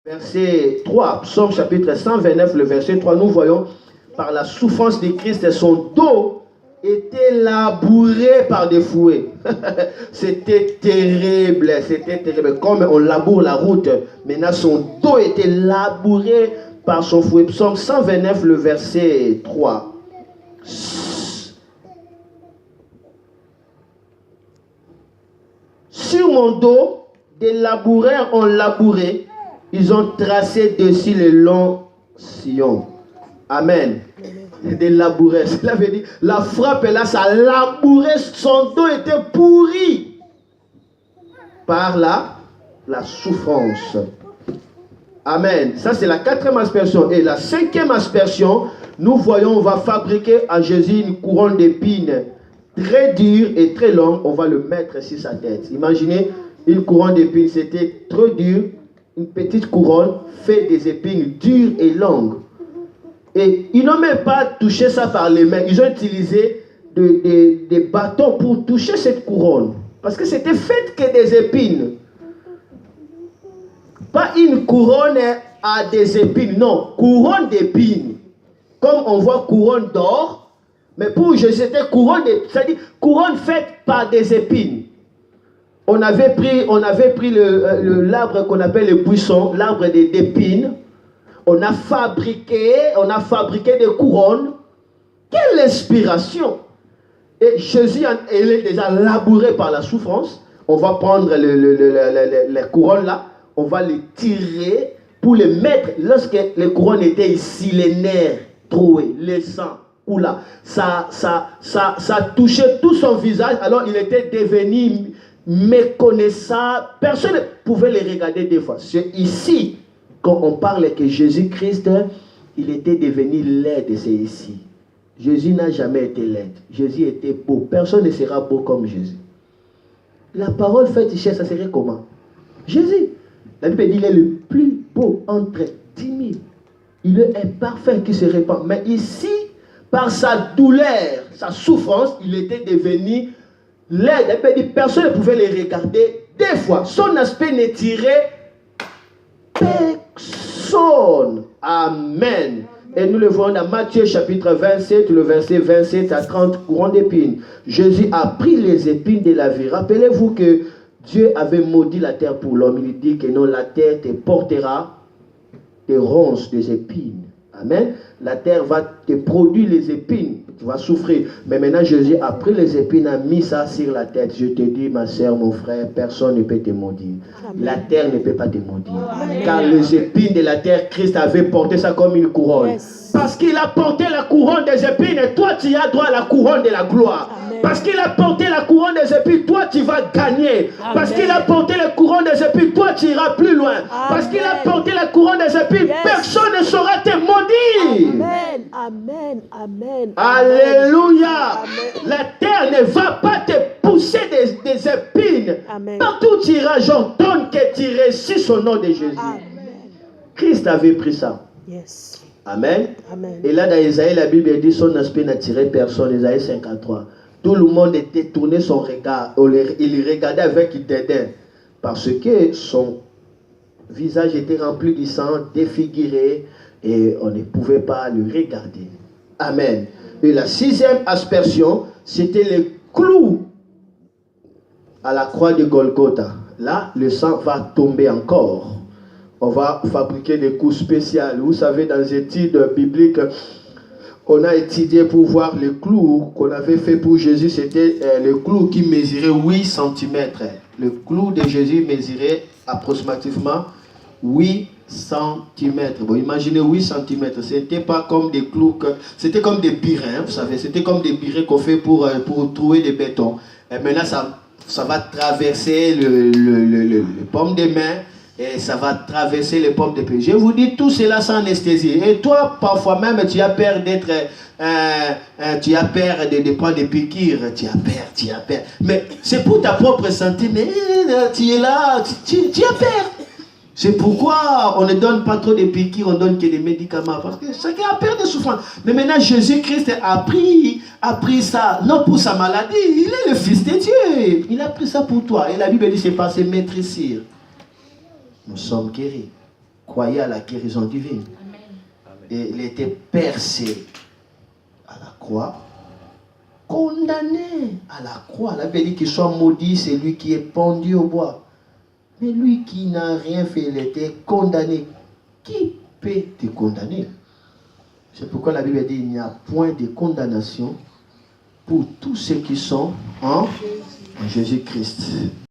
Verset 3, Psaume chapitre 129, le verset 3, nous voyons, par la souffrance de Christ, son dos était labouré par des fouets. C'était terrible, c'était terrible. Comme on laboure la route, maintenant son dos était labouré par son fouet. Psaume 129, le verset 3. Sur mon dos, des laboureurs ont labouré. Ils ont tracé dessus le long sillon. Amen. Des laboureurs. Cela veut dire, la frappe là, ça a labouré. Son dos était pourri par la souffrance. Amen. Ça, c'est la 4e aspersion. Et la 5e aspersion, nous voyons, on va fabriquer à Jésus une couronne d'épines très dure et très longue. On va le mettre sur sa tête. Imaginez une couronne d'épines, c'était trop dur. Une petite couronne fait des épines dures et longues. Et ils n'ont même pas touché ça par les mains. Ils ont utilisé des bâtons pour toucher cette couronne. Parce que c'était fait que des épines. Pas une couronne à des épines. Non, couronne d'épines. Comme on voit couronne d'or. Mais pour Jésus, c'était couronne, c'est-à-dire couronne faite par des épines. On avait pris l'arbre qu'on appelle le buisson, l'arbre d'épines. On a fabriqué des couronnes. Quelle inspiration! Et Jésus, il est déjà labouré par la souffrance. On va prendre les couronnes là, on va les tirer pour les mettre. Lorsque les couronnes étaient ici, les nerfs troués, les sangs, ou là, ça touchait tout son visage. Alors il était devenu méconnaissable. Personne ne pouvait les regarder des fois. C'est ici, quand on parle que Jésus-Christ, il était devenu laid, c'est ici. Jésus n'a jamais été laid. Jésus était beau. Personne ne sera beau comme Jésus. La parole faite chair, ça serait comment? Jésus. La Bible dit qu'il est le plus beau entre 10 000. Il est parfait qui se répand. Mais ici, par sa douleur, sa souffrance, il était devenu laid. La Bible dit que personne ne pouvait les regarder. Des fois, son aspect ne tirait personne. Amen. Et nous le voyons dans Matthieu chapitre 27, le verset 27 à 30, couronne d'épines. Jésus a pris les épines de la vie. Rappelez-vous que Dieu avait maudit la terre pour l'homme. Il dit que non, la terre te portera des ronces, des épines. Amen. La terre va te produire les épines. Tu vas souffrir. Mais maintenant, Jésus a pris les épines, a mis ça sur la tête. Je te dis, ma soeur, mon frère, personne ne peut te maudire. Amen. La terre ne peut pas te maudire. Amen. Car les épines de la terre, Christ avait porté ça comme une couronne. Yes. Parce qu'il a porté la couronne des épines, et toi, tu as droit à la couronne de la gloire. Amen. Parce qu'il a porté la couronne des épines, toi, tu vas gagner. Amen. Parce qu'il a porté la couronne des épines, toi, tu iras plus loin. Amen. Parce qu'il a porté la couronne des épines, yes. Personne ne saura te maudire. Amen. Amen. Amen. Alléluia. Amen. La terre ne va pas te pousser des épines. Amen. Partout où tu iras, j'ordonne que tu réussisses au nom de Jésus. Amen. Christ avait pris ça. Yes. Amen. Amen. Et là, dans Isaïe, la Bible dit son aspect n'attirait personne. Isaïe 53. Tout le monde était tourné son regard. Il regardait avec dédain. Parce que son visage était rempli de sang, défiguré. Et on ne pouvait pas le regarder. Amen. Et la 6e aspersion, c'était le clou à la croix de Golgotha. Là, le sang va tomber encore. On va fabriquer des coups spéciaux. Vous savez, dans les études bibliques, on a étudié pour voir le clou qu'on avait fait pour Jésus. C'était le clou qui mesurait 8 cm. Le clou de Jésus mesurait approximativement 8 cm. Bon, imaginez 8 cm. C'était pas comme des clous, c'était comme des birins, vous savez. C'était comme des birins qu'on fait pour trouver des bétons. Et maintenant, ça va traverser le paume des mains. Et ça va traverser les pommes de pied. Je vous dis tout cela sans anesthésie. Et toi, parfois même, tu as peur d'être... tu as peur de prendre des piqûres. Tu as peur. Mais c'est pour ta propre santé. Mais tu es là, tu as peur. C'est pourquoi on ne donne pas trop de piqûres, on donne que des médicaments. Parce que chacun a peur de souffrance. Mais maintenant, Jésus-Christ a pris ça, non pour sa maladie. Il est le Fils de Dieu. Il a pris ça pour toi. Et la Bible dit, c'est par ses maîtresses. Nous sommes guéris. croyait à la guérison divine. Et il était percé à la croix, condamné à la croix. La Bible dit qu'il soit maudit, c'est lui qui est pendu au bois. Mais lui qui n'a rien fait, il était condamné. Qui peut te condamner? C'est pourquoi la Bible dit qu'il n'y a point de condamnation pour tous ceux qui sont en Jésus-Christ.